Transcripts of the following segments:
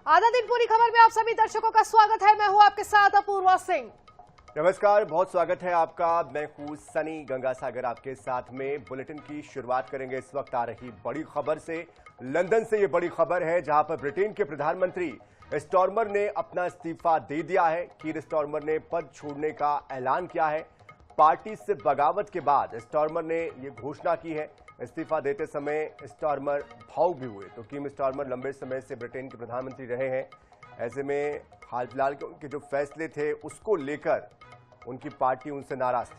आधा दिन पूरी खबर में आप सभी दर्शकों का स्वागत है। मैं हूं आपके साथ अपूर्वा सिंह। नमस्कार, बहुत स्वागत है आपका। मैं हूं सनी गंगासागर आपके साथ में। बुलेटिन की शुरुआत करेंगे इस वक्त आ रही बड़ी खबर से। लंदन से ये बड़ी खबर है जहां पर ब्रिटेन के प्रधानमंत्री स्टार्मर ने अपना इस्तीफा दे दिया है। कीर स्टार्मर ने पद छोड़ने का ऐलान किया है। पार्टी से बगावत के बाद स्टार्मर ने ये घोषणा की है। इस्तीफा देते समय स्टार्मर भावुक भी हुए। तो कीर स्टार्मर लंबे समय से ब्रिटेन के प्रधानमंत्री रहे हैं। ऐसे में हाल फिलहाल के उनके जो फैसले थे उसको लेकर उनकी पार्टी उनसे नाराज थी।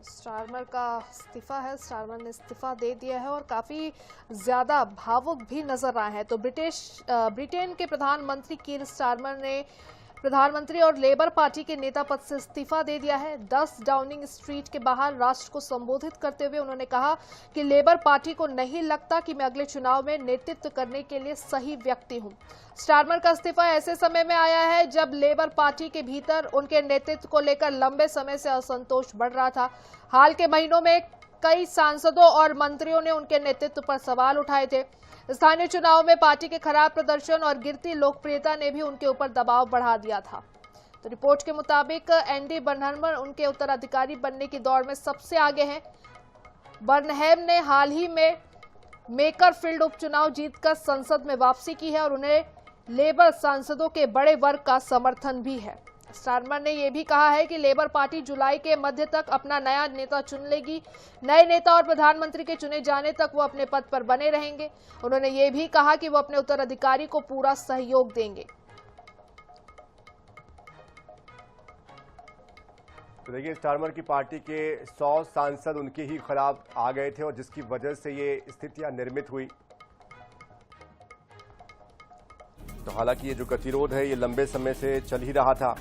स्टार्मर का इस्तीफा है, स्टार्मर ने इस्तीफा दे दिया है और काफी ज्यादा भावुक भी नजर आए हैं। तो ब्रिटेन के प्रधानमंत्री कीर स्टार्मर ने प्रधानमंत्री और लेबर पार्टी के नेता पद से इस्तीफा दे दिया है। 10 डाउनिंग स्ट्रीट के बाहर राष्ट्र को संबोधित करते हुए उन्होंने कहा कि लेबर पार्टी को नहीं लगता कि मैं अगले चुनाव में नेतृत्व करने के लिए सही व्यक्ति हूं। स्टार्मर का इस्तीफा ऐसे समय में आया है जब लेबर पार्टी के भीतर उनके नेतृत्व को लेकर लंबे समय से असंतोष बढ़ रहा था। हाल के महीनों में कई सांसदों और मंत्रियों ने उनके नेतृत्व पर सवाल उठाए थे। स्थानीय चुनाव में पार्टी के खराब प्रदर्शन और गिरती लोकप्रियता ने भी उनके ऊपर दबाव बढ़ा दिया था। तो रिपोर्ट के मुताबिक एंडी बर्नहम उनके उत्तराधिकारी बनने की दौड़ में सबसे आगे हैं। बर्नहम ने हाल ही में मेकरफील्ड उपचुनाव जीतकर संसद में वापसी की है और उन्हें लेबर सांसदों के बड़े वर्ग का समर्थन भी है। स्टार्मर ने यह भी कहा है कि लेबर पार्टी जुलाई के मध्य तक अपना नया नेता चुन लेगी। नए नेता और प्रधानमंत्री के चुने जाने तक वो अपने पद पर बने रहेंगे। उन्होंने ये भी कहा कि वो अपने उत्तराधिकारी को पूरा सहयोग देंगे। तो देखिए, स्टार्मर की पार्टी के 100 सांसद उनके ही खिलाफ आ गए थे और जिसकी वजह से ये स्थितियां निर्मित हुई। तो हालांकि ये जो गतिरोध है ये लंबे समय से चल ही रहा था।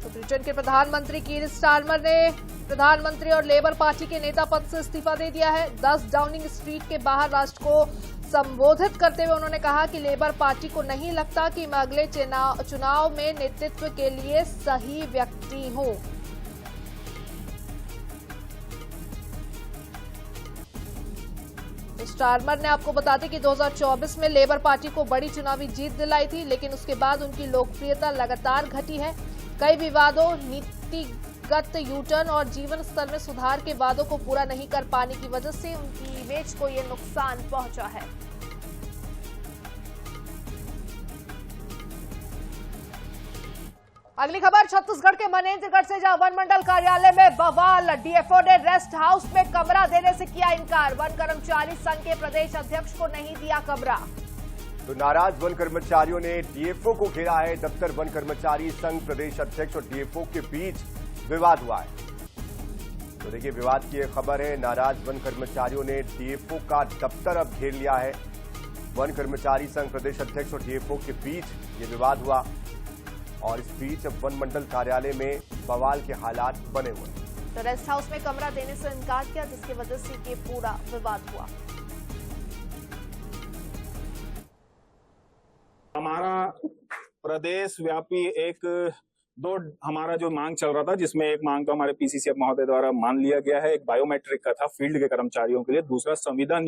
ब्रिटेन के प्रधानमंत्री कीर स्टार्मर ने प्रधानमंत्री और लेबर पार्टी के नेता पद से इस्तीफा दे दिया है। 10 डाउनिंग स्ट्रीट के बाहर राष्ट्र को संबोधित करते हुए उन्होंने कहा कि लेबर पार्टी को नहीं लगता कि मैं अगले चुनाव में नेतृत्व के लिए सही व्यक्ति हूं। स्टार्मर ने आपको बता दें कि 2024 में लेबर पार्टी को बड़ी चुनावी जीत दिलाई थी, लेकिन उसके बाद उनकी लोकप्रियता लगातार घटी है। कई विवादों, नीतिगत यूटर्न और जीवन स्तर में सुधार के वादों को पूरा नहीं कर पाने की वजह से उनकी इमेज को यह नुकसान पहुंचा है। अगली खबर छत्तीसगढ़ के मनेन्द्रगढ़ से, जहां वन मंडल कार्यालय में बवाल। डीएफओ ने रेस्ट हाउस में कमरा देने से किया इनकार। वन कर्मचारी संघ के प्रदेश अध्यक्ष को नहीं दिया कमरा। तो नाराज वन कर्मचारियों ने डीएफओ को घेरा है। दफ्तर वन कर्मचारी संघ प्रदेश अध्यक्ष और डीएफओ के बीच विवाद हुआ है। तो देखिए, विवाद की यह खबर है। नाराज वन कर्मचारियों ने डीएफओ का दफ्तर अब घेर लिया है। वन कर्मचारी संघ प्रदेश अध्यक्ष और डीएफओ के बीच ये विवाद हुआ और इस बीच अब वन मंडल कार्यालय में बवाल के हालात बने हुए हैं। तो रेस्ट हाउस में कमरा देने से इनकार किया, जिसकी वजह से ये पूरा विवाद हुआ। हमारा प्रदेश व्यापी हमारा जो मांग चल रहा था, जिसमें एक मांग तो हमारे पीसीसीएफ महोदय द्वारा मान लिया गया है। एक बायोमेट्रिक का था फील्ड के कर्मचारियों के लिए। दूसरा संविदा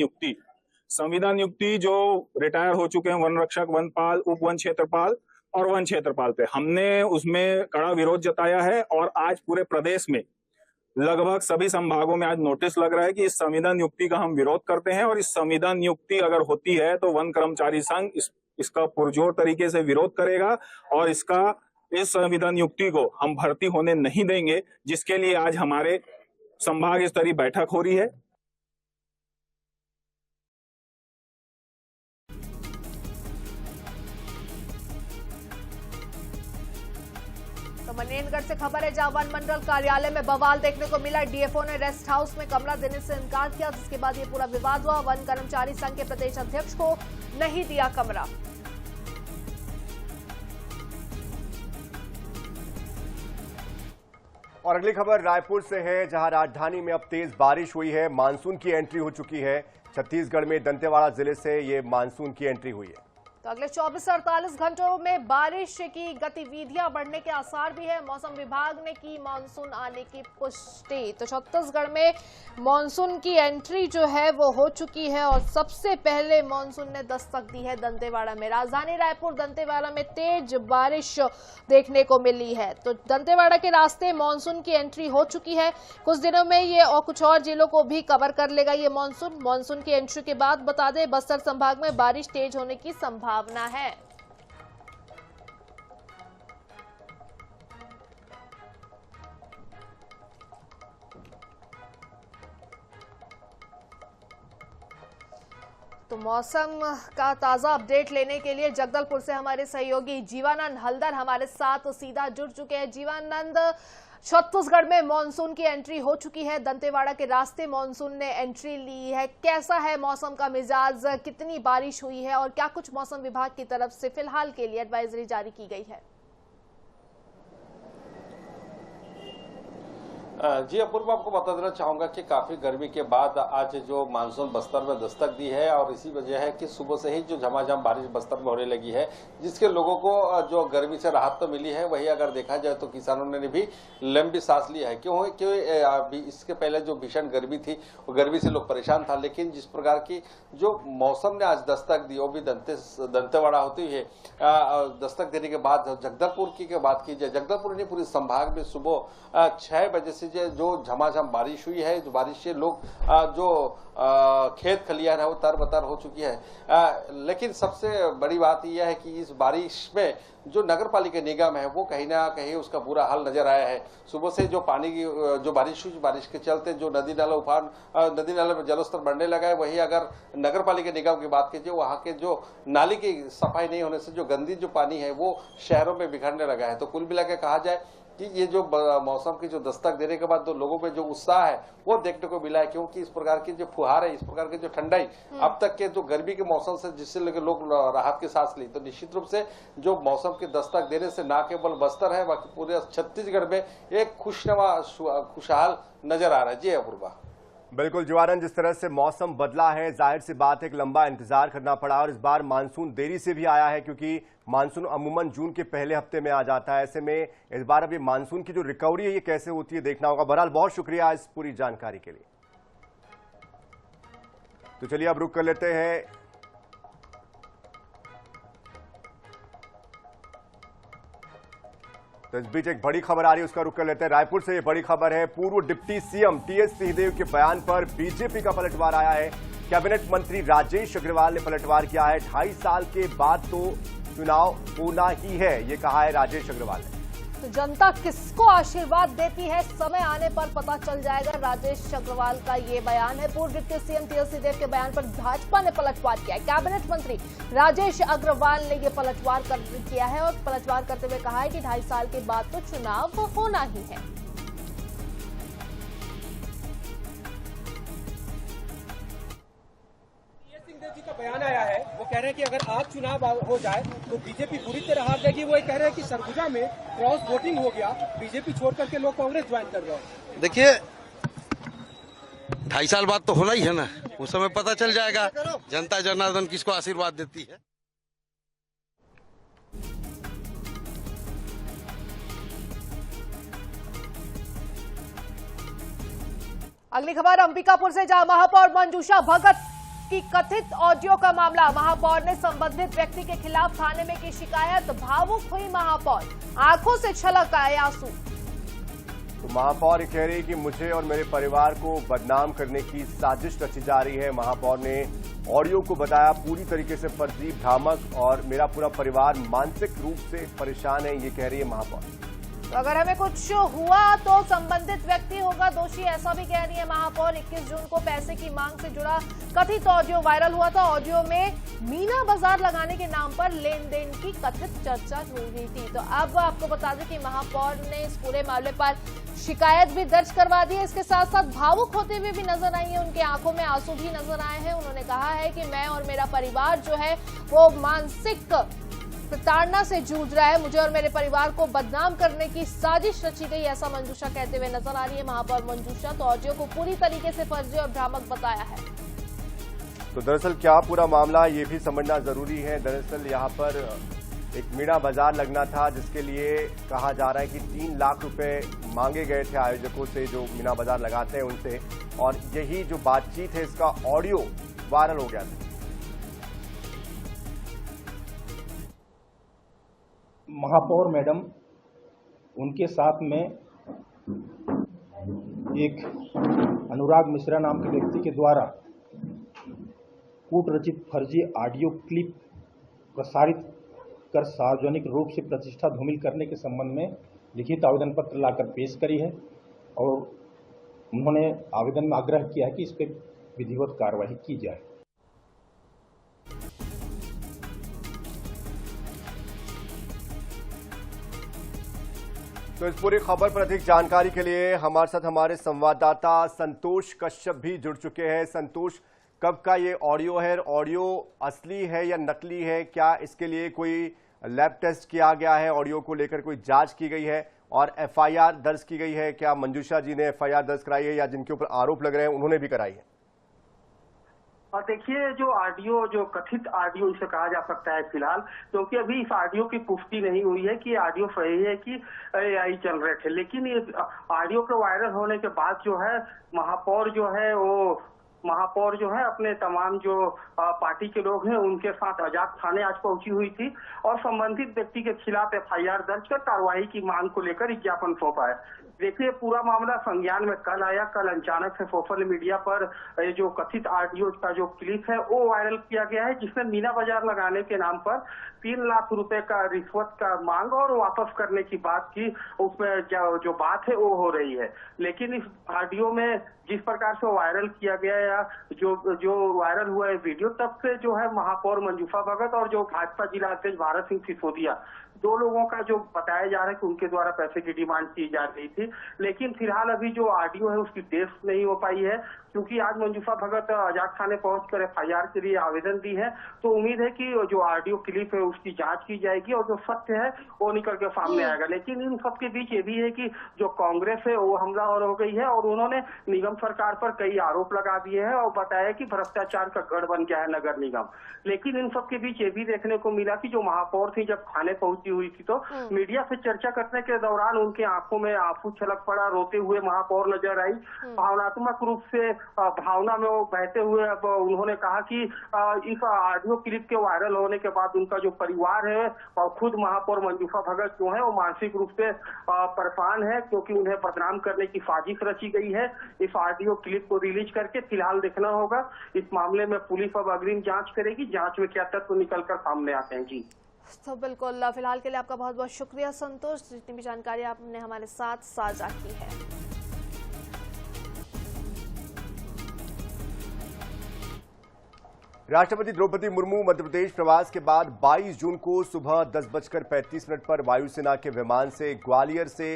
नियुक्ति जो रिटायर हो चुके हैं वन रक्षक, वनपाल, उप वन क्षेत्रपाल और वन क्षेत्रपाल पे हमने उसमें कड़ा विरोध जताया है। और आज पूरे प्रदेश में लगभग सभी संभागों में आज नोटिस लग रहा है कि इस संविदा नियुक्ति का हम विरोध करते हैं। और इस संविदा नियुक्ति अगर होती है तो वन कर्मचारी संघ इसका पुरजोर तरीके से विरोध करेगा और इस संविदा नियुक्ति को हम भर्ती होने नहीं देंगे, जिसके लिए आज हमारे संभाग स्तरीय बैठक हो रही है। तो मनेन्द्रगढ़ से खबर है, जहां वन मंडल कार्यालय में बवाल देखने को मिला। डीएफओ ने रेस्ट हाउस में कमरा देने से इनकार किया, जिसके बाद ये पूरा विवाद हुआ। वन कर्मचारी संघ के प्रदेश अध्यक्ष को नहीं दिया कमरा। और अगली खबर रायपुर से है, जहां राजधानी में अब तेज बारिश हुई है। मानसून की एंट्री हो चुकी है। छत्तीसगढ़ में दंतेवाड़ा जिले से ये मानसून की एंट्री हुई है। तो अगले 24 से 48 घंटों में बारिश की गतिविधियां बढ़ने के आसार भी है। मौसम विभाग ने की मानसून आने की पुष्टि। तो छत्तीसगढ़ में मानसून की एंट्री जो है वो हो चुकी है और सबसे पहले मानसून ने दस्तक दी है दंतेवाड़ा में। राजधानी रायपुर दंतेवाड़ा में तेज बारिश देखने को मिली है। तो दंतेवाड़ा के रास्ते मानसून की एंट्री हो चुकी है। कुछ दिनों में ये और कुछ और जिलों को भी कवर कर लेगा ये मानसून। मानसून की एंट्री के बाद बता दें बस्तर संभाग में बारिश तेज होने की संभावना है। तो मौसम का ताजा अपडेट लेने के लिए जगदलपुर से हमारे सहयोगी जीवानंद हल्दर हमारे साथ सीधा जुड़ चुके हैं। जीवानंद, छत्तीसगढ़ में मानसून की एंट्री हो चुकी है। दंतेवाड़ा के रास्ते मानसून ने एंट्री ली है। कैसा है मौसम का मिजाज, कितनी बारिश हुई है और क्या कुछ मौसम विभाग की तरफ से फिलहाल के लिए एडवाइजरी जारी की गई है? जी अपूर्व, आपको बता देना चाहूंगा कि काफी गर्मी के बाद आज जो मानसून बस्तर में दस्तक दी है और इसी वजह है कि सुबह से ही जो झमाझम बारिश बस्तर में होने लगी है, जिसके लोगों को जो गर्मी से राहत तो मिली है, वही अगर देखा जाए तो किसानों ने भी लंबी सांस ली है। क्योंकि इसके पहले जो भीषण गर्मी थी वो गर्मी से लोग परेशान था, लेकिन जिस प्रकार की जो मौसम ने आज दस्तक दी वो भी दंतेवाड़ा होती है दस्तक देने के बाद जगदलपुर की बात की जाए, जगदलपुर ने पूरे संभाग में सुबह 6 बजे से जो झमाझम बारिश हुई है, जो बारिश से लोग जो खेत खलियान है वो तरबतर हो चुकी है। लेकिन सबसे बड़ी बात यह है कि इस बारिश में जो नगर पालिका निगम है वो कहीं ना कहीं उसका बुरा हाल नजर आया है। सुबह से जो पानी की जो बारिश हुई, बारिश के चलते जो नदी नाला उफान, नदी नाले में जलस्तर बढ़ने लगा है। वही अगर नगर पालिका निगम की बात कीजिए, वहां के जो नाली की सफाई नहीं होने से जो गंदी जो पानी है वो शहरों में बिखरने लगा है। तो कुल मिलाकर कहा जाए कि ये जो मौसम की जो दस्तक देने के बाद तो लोगों में जो उत्साह है वो देखने को मिला है, क्योंकि इस प्रकार की जो फुहार है, इस प्रकार की जो ठंडाई अब तक के जो गर्मी के मौसम से जिससे लेकर लोग राहत की सांस ली, तो निश्चित रूप से जो मौसम की दस्तक देने से न केवल बस्तर है बाकी पूरे छत्तीसगढ़ में एक खुशहाल नजर आ रहा है। जी अपूर्वा। बिल्कुल जीवानंद, जिस तरह से मौसम बदला है, जाहिर सी बात है, एक लंबा इंतजार करना पड़ा और इस बार मानसून देरी से भी आया है, क्योंकि मानसून अमूमन जून के पहले हफ्ते में आ जाता है। ऐसे में इस बार अभी मानसून की जो रिकवरी है ये कैसे होती है देखना होगा। बहरहाल बहुत शुक्रिया इस पूरी जानकारी के लिए। तो चलिए अब रुक कर लेते हैं तो इस बीच एक बड़ी खबर आ रही है, उसका रुक कर लेते हैं। रायपुर से ये बड़ी खबर है। पूर्व डिप्टी सीएम टीएस सिंहदेव के बयान पर बीजेपी का पलटवार आया है। कैबिनेट मंत्री राजेश अग्रवाल ने पलटवार किया है। 2.5 साल के बाद तो चुनाव होना ही है, ये कहा है राजेश अग्रवाल ने। तो जनता किसको आशीर्वाद देती है समय आने पर पता चल जाएगा। राजेश अग्रवाल का ये बयान है। पूर्व डिप्टी सीएम टीएस सिंहदेव के बयान पर भाजपा ने पलटवार किया है। कैबिनेट मंत्री राजेश अग्रवाल ने ये पलटवार किया है और पलटवार करते हुए कहा है कि 2.5 साल के बाद तो चुनाव होना ही है। जी का बयान आया है, वो कह रहे हैं कि अगर आज चुनाव हो जाए तो बीजेपी पूरी तरह हार जाएगी। वो कह रहे हैं कि सरगुजा में क्रॉस वोटिंग हो गया, बीजेपी छोड़ करके लोग कांग्रेस ज्वाइन कर रहे हैं। देखिए 2.5 साल बाद तो होना ही है ना, उस समय पता चल जाएगा जनता जनार्दन किसको आशीर्वाद देती है। अगली खबर अंबिकापुर से, जहां महापौर मंजूषा भगत की कथित ऑडियो का मामला। महापौर ने संबंधित व्यक्ति के खिलाफ थाने में की शिकायत। भावुक हुई महापौर, आंखों से छलक आए आंसू। तो महापौर कह रही कि मुझे और मेरे परिवार को बदनाम करने की साजिश रची जा रही है। महापौर ने ऑडियो को बताया पूरी तरीके से फर्जी, भ्रामक और मेरा पूरा परिवार मानसिक रूप से परेशान है, ये कह रही है महापौर। तो अगर हमें कुछ हुआ तो संबंधित व्यक्ति होगा दोषी, ऐसा भी कह रही है महापौर। 21 जून को पैसे की मांग से जुड़ा कथित ऑडियो वायरल हुआ था। ऑडियो में मीना बाजार लगाने के नाम पर लेन देन की कथित चर्चा हो रही थी। तो अब आपको बता दें कि महापौर ने इस पूरे मामले पर शिकायत भी दर्ज करवा दी है। इसके साथ साथ भावुक होते हुए भी नजर आई है, उनकी आंखों में आंसू भी नजर आए हैं। उन्होंने कहा है कि मैं और मेरा परिवार जो है वो मानसिक प्रताड़ना से जूझ रहा है, मुझे और मेरे परिवार को बदनाम करने की साजिश रची गई, ऐसा मंजूषा कहते हुए नजर आ रही है महापौर मंजूषा। तो ऑडियो को पूरी तरीके से फर्जी और भ्रामक बताया है। तो दरअसल क्या पूरा मामला ये भी समझना जरूरी है। दरअसल यहाँ पर एक मीणा बाजार लगना था, जिसके लिए कहा जा रहा है कि 3 लाख रुपए मांगे गए थे आयोजकों से, जो मीणा बाजार लगाते हैं उनसे, और यही जो बातचीत है इसका ऑडियो वायरल हो गया था। महापौर मैडम, उनके साथ में एक अनुराग मिश्रा नाम के व्यक्ति के द्वारा कूट रचित फर्जी ऑडियो क्लिप प्रसारित कर सार्वजनिक रूप से प्रतिष्ठा धूमिल करने के संबंध में लिखित आवेदन पत्र लाकर पेश करी है और उन्होंने आवेदन में आग्रह किया है कि इस पर विधिवत कार्रवाई की जाए। तो इस पूरी खबर पर अधिक जानकारी के लिए हमारे साथ हमारे संवाददाता संतोष कश्यप भी जुड़ चुके हैं। संतोष, कब का ये ऑडियो है? ऑडियो असली है या नकली है? क्या इसके लिए कोई लैब टेस्ट किया गया है? ऑडियो को लेकर कोई जांच की गई है और एफआईआर दर्ज की गई है? क्या मंजूषा जी ने एफआईआर दर्ज कराई है या जिनके ऊपर आरोप लग रहे हैं उन्होंने भी कराई है? और देखिए, जो ऑडियो, जो कथित ऑडियो इसे कहा जा सकता है फिलहाल, क्योंकि अभी इस ऑडियो की पुष्टि नहीं हुई है कि ऑडियो सही है कि एआई चल रहे थे, लेकिन ये ऑडियो के वायरल होने के बाद जो है महापौर जो है अपने तमाम जो पार्टी के लोग हैं उनके साथ आजाद थाने आज पहुंची हुई थी और संबंधित व्यक्ति के खिलाफ एफआईआर दर्ज कर कार्रवाई की मांग को लेकर ज्ञापन सौंपा है। देखिए, पूरा मामला संज्ञान में कल आया। कल अचानक से सोशल मीडिया पर जो कथित ऑडियो का जो क्लिप है वो वायरल किया गया है, जिसमें मीना बाजार लगाने के नाम पर 3 लाख रुपए का रिश्वत का मांग और वापस करने की बात की, उसमें जो बात है वो हो रही है। लेकिन इस ऑडियो में जिस प्रकार से वायरल किया गया या जो वायरल हुआ है वीडियो, तब से जो है महापौर मंजूषा भगत और जो भाजपा जिला अध्यक्ष भारत सिंह सिसोदिया, 2 लोगों का जो बताया जा रहा है कि उनके द्वारा पैसे की डिमांड की जा रही थी। लेकिन फिलहाल अभी जो ऑडियो है उसकी टेस्ट नहीं हो पाई है, क्योंकि आज मंजूषा भगत आजाद थाने पहुंचकर एफआईआर के लिए आवेदन दी है। तो उम्मीद है कि जो ऑडियो क्लिप है उसकी जांच की जाएगी और जो सत्य है वो निकल के सामने आएगा। लेकिन इन सब के बीच ये भी है कि जो कांग्रेस है वो हमलावर हो गई है और उन्होंने निगम सरकार पर कई आरोप लगा दिए हैं और बताया कि भ्रष्टाचार का गढ़ बन गया है नगर निगम। लेकिन इन सब के बीच ये भी देखने को मिला कि जो महापौर थी जब थाने पहुंची हुई थी तो मीडिया से चर्चा करने के दौरान उनके आंखों में आंसू छलक पड़ा, रोते हुए महापौर नजर आई। भावनात्मक रूप से भावना में वो बहते हुए अब उन्होंने कहा कि इस ऑडियो क्लिप के वायरल होने के बाद उनका जो परिवार है और खुद महापौर मंजूषा भगत जो है वो मानसिक रूप से परेशान है, क्योंकि उन्हें बदनाम करने की साजिश रची गई है। इस ऑडियो क्लिप को रिलीज करके फिलहाल देखना होगा। इस मामले में पुलिस अब अग्रिम जांच करेगी, जांच में क्या तथ्य निकलकर सामने आते हैं। जी तो बिल्कुल, फिलहाल के लिए आपका बहुत बहुत शुक्रिया संतोष, जितनी भी जानकारी आपने हमारे साथ साझा की है। राष्ट्रपति द्रौपदी मुर्मू मध्य प्रदेश प्रवास के बाद 22 जून को सुबह 10:35 पर वायुसेना के विमान से ग्वालियर से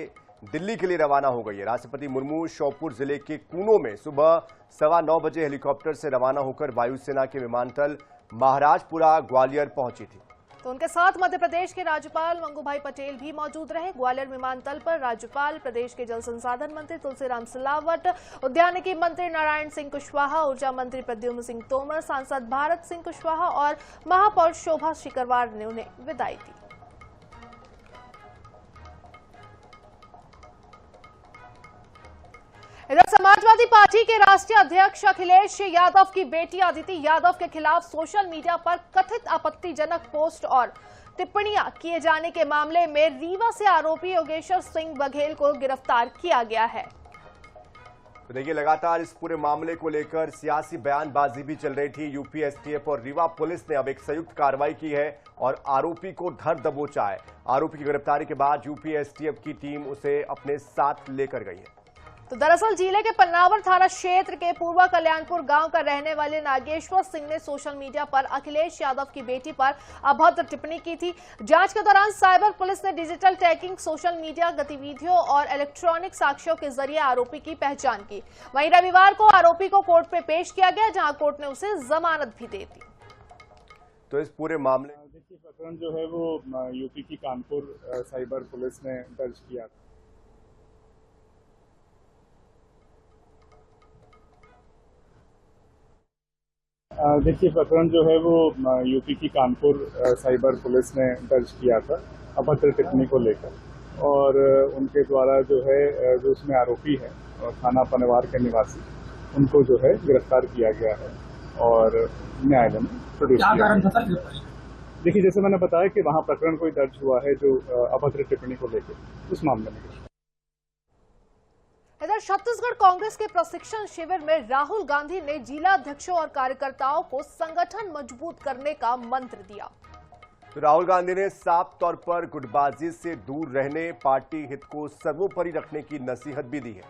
दिल्ली के लिए रवाना हो गई है। राष्ट्रपति मुर्मू श्योपुर जिले के कूनो में सुबह 9:15 बजे हेलीकॉप्टर से रवाना होकर वायुसेना के विमानतल महाराजपुरा ग्वालियर पहुंची थी। तो उनके साथ मध्य प्रदेश के राज्यपाल मंगूभाई पटेल भी मौजूद रहे। ग्वालियर विमानतल पर राज्यपाल, प्रदेश के जल संसाधन मंत्री तुलसीराम सिलावट, उद्यानिकी मंत्री नारायण सिंह कुशवाहा, ऊर्जा मंत्री प्रद्युम्न सिंह तोमर, सांसद भारत सिंह कुशवाहा और महापौर शोभा शिकरवार ने उन्हें विदाई दी। इधर समाजवादी पार्टी के राष्ट्रीय अध्यक्ष अखिलेश यादव की बेटी अदिति यादव के खिलाफ सोशल मीडिया पर कथित आपत्तिजनक पोस्ट और टिप्पणियां किए जाने के मामले में रीवा से आरोपी योगेश्वर सिंह बघेल को गिरफ्तार किया गया है। तो देखिए, लगातार इस पूरे मामले को लेकर सियासी बयानबाजी भी चल रही थी। यूपी एसटीएफ और रीवा पुलिस ने अब एक संयुक्त कार्रवाई की है और आरोपी को धर दबोचा है। आरोपी की गिरफ्तारी के बाद यूपी एसटीएफ की टीम उसे अपने साथ लेकर गई है। तो दरअसल जिले के पन्नावर थाना क्षेत्र के पूर्वा कल्याणपुर गांव का रहने वाले नागेश्वर सिंह ने सोशल मीडिया पर अखिलेश यादव की बेटी पर अभद्र टिप्पणी की थी। जांच के दौरान साइबर पुलिस ने डिजिटल टैगिंग, सोशल मीडिया गतिविधियों और इलेक्ट्रॉनिक साक्ष्यों के जरिए आरोपी की पहचान की। वहीं रविवार को आरोपी को कोर्ट में पेश किया गया, जहां कोर्ट ने उसे जमानत भी दे दी। तो इस पूरे मामले प्रकरण जो है वो यूपी की कानपुर साइबर पुलिस ने दर्ज किया। देखिए, प्रकरण जो है वो यूपी की कानपुर साइबर पुलिस ने दर्ज किया था अभद्र टिप्पणी को लेकर, और उनके द्वारा जो है जो उसमें आरोपी है थाना पनवार के निवासी, उनको जो है गिरफ्तार किया गया है और न्यायालय में प्रोड्यूस किया गया। देखिए, जैसे मैंने बताया कि वहाँ प्रकरण कोई दर्ज हुआ है जो अभद्र टिप्पणी को लेकर, उस मामले में। इधर छत्तीसगढ़ कांग्रेस के प्रशिक्षण शिविर में राहुल गांधी ने जिला अध्यक्षों और कार्यकर्ताओं को संगठन मजबूत करने का मंत्र दिया। तो राहुल गांधी ने साफ तौर पर गुटबाजी से दूर रहने, पार्टी हित को सर्वोपरि रखने की नसीहत भी दी है।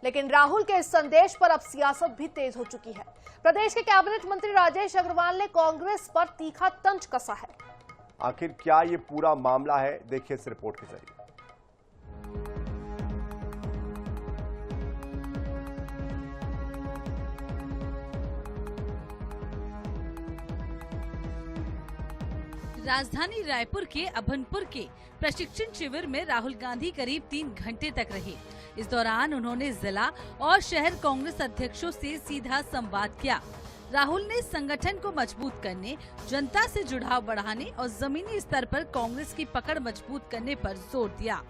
लेकिन राहुल के इस संदेश पर अब सियासत भी तेज हो चुकी है। प्रदेश के कैबिनेट मंत्री राजेश अग्रवाल ने कांग्रेस पर तीखा तंज कसा है। आखिर क्या ये पूरा मामला है, देखिए इस रिपोर्ट के जरिए। राजधानी रायपुर के अभनपुर के प्रशिक्षण शिविर में राहुल गांधी करीब 3 घंटे तक रहे। इस दौरान उन्होंने जिला और शहर कांग्रेस अध्यक्षों से सीधा संवाद किया। राहुल ने संगठन को मजबूत करने, जनता से जुड़ाव बढ़ाने और जमीनी स्तर पर कांग्रेस की पकड़ मजबूत करने पर जोर दिया।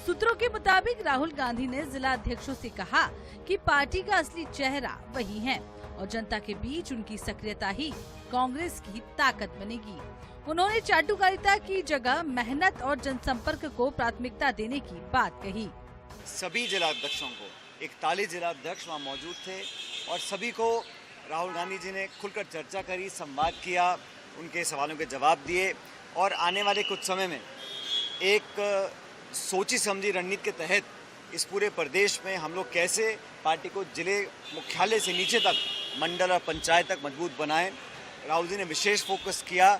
सूत्रों के मुताबिक राहुल गांधी ने जिला अध्यक्षों से कहा कि पार्टी का असली चेहरा वही है और जनता के बीच उनकी सक्रियता ही कांग्रेस की ताकत बनेगी। उन्होंने चाटुकारिता की जगह मेहनत और जनसंपर्क को प्राथमिकता देने की बात कही। सभी जिला अध्यक्षों को, 41 जिला अध्यक्ष वहाँ मौजूद थे और सभी को राहुल गांधी जी ने खुलकर चर्चा करी, संवाद किया, उनके सवालों के जवाब दिए और आने वाले कुछ समय में एक सोची समझी रणनीति के तहत इस पूरे प्रदेश में हम लोग कैसे पार्टी को जिले मुख्यालय से नीचे तक, मंडल और पंचायत तक मजबूत बनाएं, राहुल जी ने विशेष फोकस किया।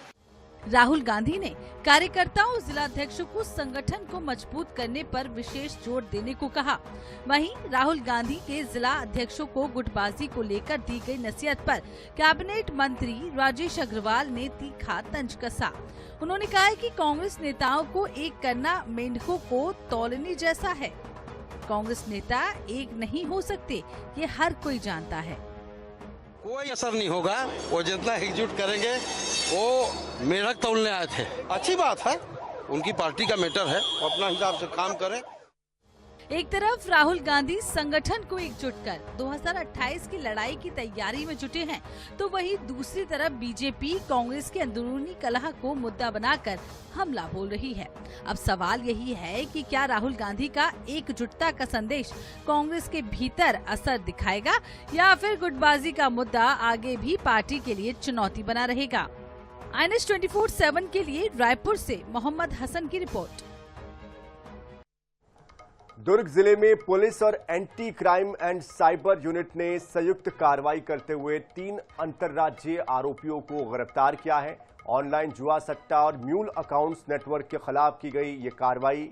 राहुल गांधी ने कार्यकर्ताओं और जिला अध्यक्षों को संगठन को मजबूत करने पर विशेष जोर देने को कहा। वहीं राहुल गांधी के जिला अध्यक्षों को गुटबाजी को लेकर दी गई नसीहत पर कैबिनेट मंत्री राजेश अग्रवाल ने तीखा तंज कसा। उन्होंने कहा कि कांग्रेस नेताओं को एक करना मेंढकों को तौलने जैसा है। कांग्रेस नेता एक नहीं हो सकते, ये हर कोई जानता है। कोई असर नहीं होगा, वो जितना एकजुट करेंगे, वो मेढक तौलने आए थे। अच्छी बात है, उनकी पार्टी का मैटर है, अपना हिसाब से काम करें। एक तरफ राहुल गांधी संगठन को एकजुट कर 2028 की लड़ाई की तैयारी में जुटे हैं, तो वहीं दूसरी तरफ बीजेपी कांग्रेस के अंदरूनी कलह को मुद्दा बनाकर हमला बोल रही है। अब सवाल यही है कि क्या राहुल गांधी का एकजुटता का संदेश कांग्रेस के भीतर असर दिखाएगा या फिर गुटबाजी का मुद्दा आगे भी पार्टी के लिए चुनौती बना रहेगा। INS 24/7 के लिए रायपुर से मोहम्मद हसन की रिपोर्ट। दुर्ग जिले में पुलिस और anti crime and cyber unit ने संयुक्त कार्रवाई करते हुए 3 अंतर्राज्यीय आरोपियों को गिरफ्तार किया है। ऑनलाइन जुआ सट्टा और म्यूल अकाउंट्स नेटवर्क के खिलाफ की गई ये कार्रवाई।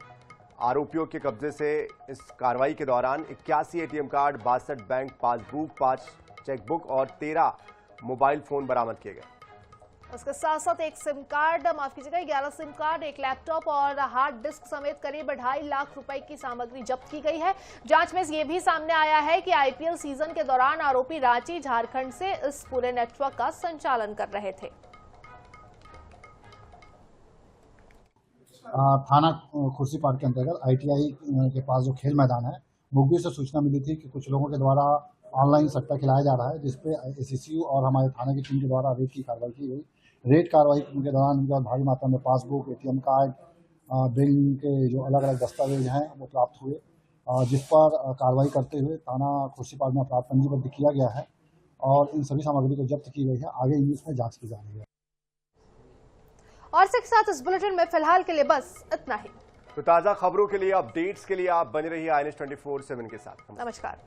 आरोपियों के कब्जे से इस कार्रवाई के दौरान 81 ATM card, 62 bank passbook, 5 chequebook और 13 मोबाइल फोन बरामद किए गए। उसके साथ साथ एक सिम कार्ड, माफ कीजिएगा 11 सिम कार्ड, एक लैपटॉप और हार्ड डिस्क समेत करीब 2.5 लाख रुपए की सामग्री जब्त की गई है। जांच में ये भी सामने आया है कि आईपीएल सीजन के दौरान आरोपी रांची, झारखंड से इस पूरे नेटवर्क का संचालन कर रहे थे। थाना खुर्सीपार के अंतर्गत ITI के पास जो खेल मैदान है, मुखबिर से सूचना मिली थी कि कुछ लोगों के द्वारा ऑनलाइन सट्टा खिलाया जा रहा है, जिसपे SSU और हमारे थाने की टीम के द्वारा रेड की कार्रवाई की गई। रेड कार्रवाई के दौरान इनका भारी मात्रा में पासबुक, ATM कार्ड, बैंक के जो अलग अलग दस्तावेज हैं वो प्राप्त हुए, जिस पर कार्रवाई करते हुए थाना खुर्सीपार में अपराध पंजीबद्ध किया गया है और इन सभी सामग्री को जब्त की गई है। आगे इसमें जांच की जा रही है। और इसके साथ इस बुलेटिन में फिलहाल के लिए बस इतना ही। तो ताजा खबरों के लिए, अपडेट्स के लिए आप बने रहिए INS 24/7 के साथ। नमस्कार।